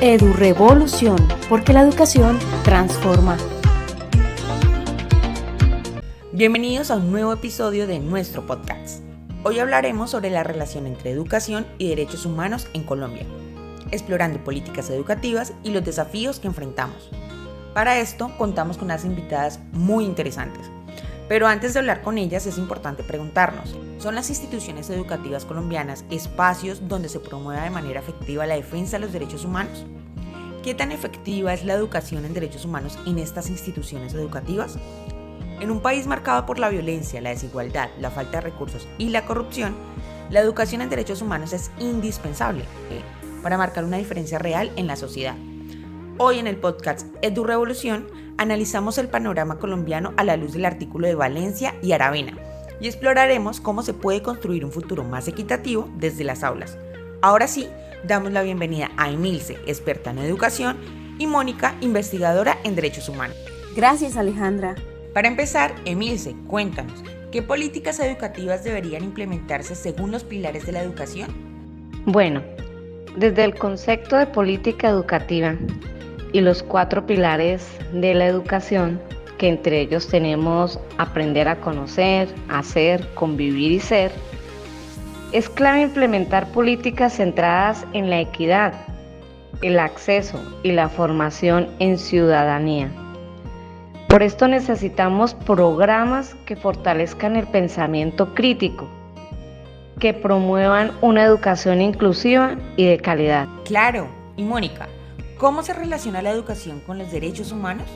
EduRevolución, porque la educación transforma. Bienvenidos a un nuevo episodio de nuestro podcast. Hoy hablaremos sobre la relación entre educación y derechos humanos en Colombia, explorando políticas educativas y los desafíos que enfrentamos. Para esto contamos con unas invitadas muy interesantes. Pero antes de hablar con ellas es importante preguntarnos, ¿son las instituciones educativas colombianas espacios donde se promueva de manera efectiva la defensa de los derechos humanos? ¿Qué tan efectiva es la educación en derechos humanos en estas instituciones educativas? En un país marcado por la violencia, la desigualdad, la falta de recursos y la corrupción, la educación en derechos humanos es indispensable para marcar una diferencia real en la sociedad. Hoy en el podcast EduRevolución analizamos el panorama colombiano a la luz del artículo de Valencia y Aravena y exploraremos cómo se puede construir un futuro más equitativo desde las aulas. Ahora sí, damos la bienvenida a Emilce, experta en educación, y Mónica, investigadora en derechos humanos. Gracias, Alejandra. Para empezar, Emilce, cuéntanos, ¿qué políticas educativas deberían implementarse según los pilares de la educación? Bueno, desde el concepto de política educativa y los 4 pilares de la educación, que entre ellos tenemos aprender a conocer, hacer, convivir y ser, es clave implementar políticas centradas en la equidad, el acceso y la formación en ciudadanía. Por esto necesitamos programas que fortalezcan el pensamiento crítico, que promuevan una educación inclusiva y de calidad. Claro, y Mónica, ¿cómo se relaciona la educación con los derechos humanos?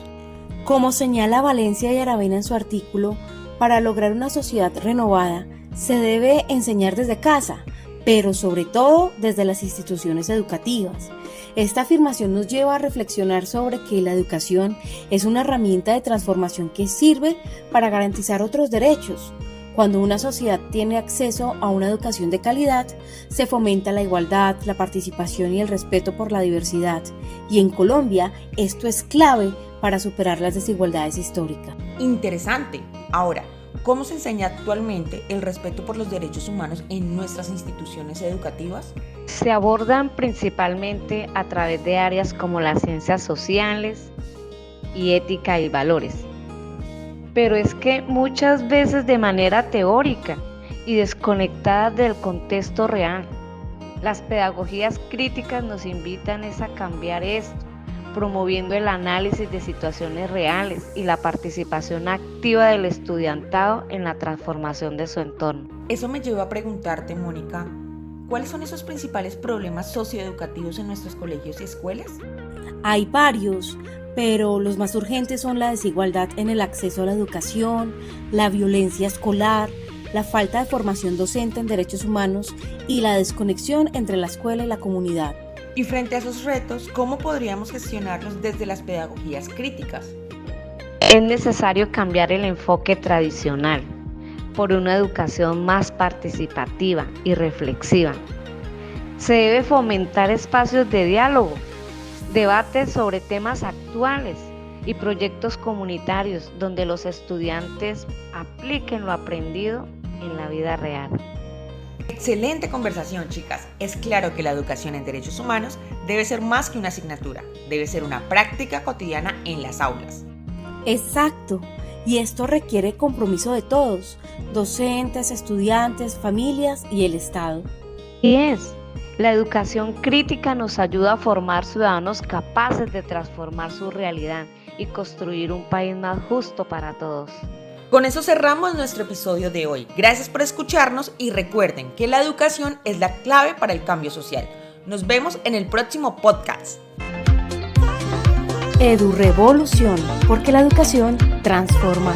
Como señala Valencia y Aravena en su artículo, para lograr una sociedad renovada, se debe enseñar desde casa, pero sobre todo desde las instituciones educativas. Esta afirmación nos lleva a reflexionar sobre que la educación es una herramienta de transformación que sirve para garantizar otros derechos. Cuando una sociedad tiene acceso a una educación de calidad, se fomenta la igualdad, la participación y el respeto por la diversidad. Y en Colombia, esto es clave para superar las desigualdades históricas. Interesante. Ahora, ¿cómo se enseña actualmente el respeto por los derechos humanos en nuestras instituciones educativas? Se abordan principalmente a través de áreas como las ciencias sociales y ética y valores. Pero es que muchas veces de manera teórica y desconectada del contexto real. Las pedagogías críticas nos invitan a cambiar esto, promoviendo el análisis de situaciones reales y la participación activa del estudiantado en la transformación de su entorno. Eso me lleva a preguntarte, Mónica, ¿cuáles son esos principales problemas socioeducativos en nuestros colegios y escuelas? Hay varios, pero los más urgentes son la desigualdad en el acceso a la educación, la violencia escolar, la falta de formación docente en derechos humanos y la desconexión entre la escuela y la comunidad. Y frente a esos retos, ¿cómo podríamos gestionarlos desde las pedagogías críticas? Es necesario cambiar el enfoque tradicional por una educación más participativa y reflexiva. Se debe fomentar espacios de diálogo, debates sobre temas actuales y proyectos comunitarios donde los estudiantes apliquen lo aprendido en la vida real. Excelente conversación, chicas. Es claro que la educación en derechos humanos debe ser más que una asignatura, debe ser una práctica cotidiana en las aulas. Exacto, y esto requiere compromiso de todos, docentes, estudiantes, familias y el Estado. La educación crítica nos ayuda a formar ciudadanos capaces de transformar su realidad y construir un país más justo para todos. Con eso cerramos nuestro episodio de hoy. Gracias por escucharnos y recuerden que la educación es la clave para el cambio social. Nos vemos en el próximo podcast. EduRevolución, porque la educación transforma.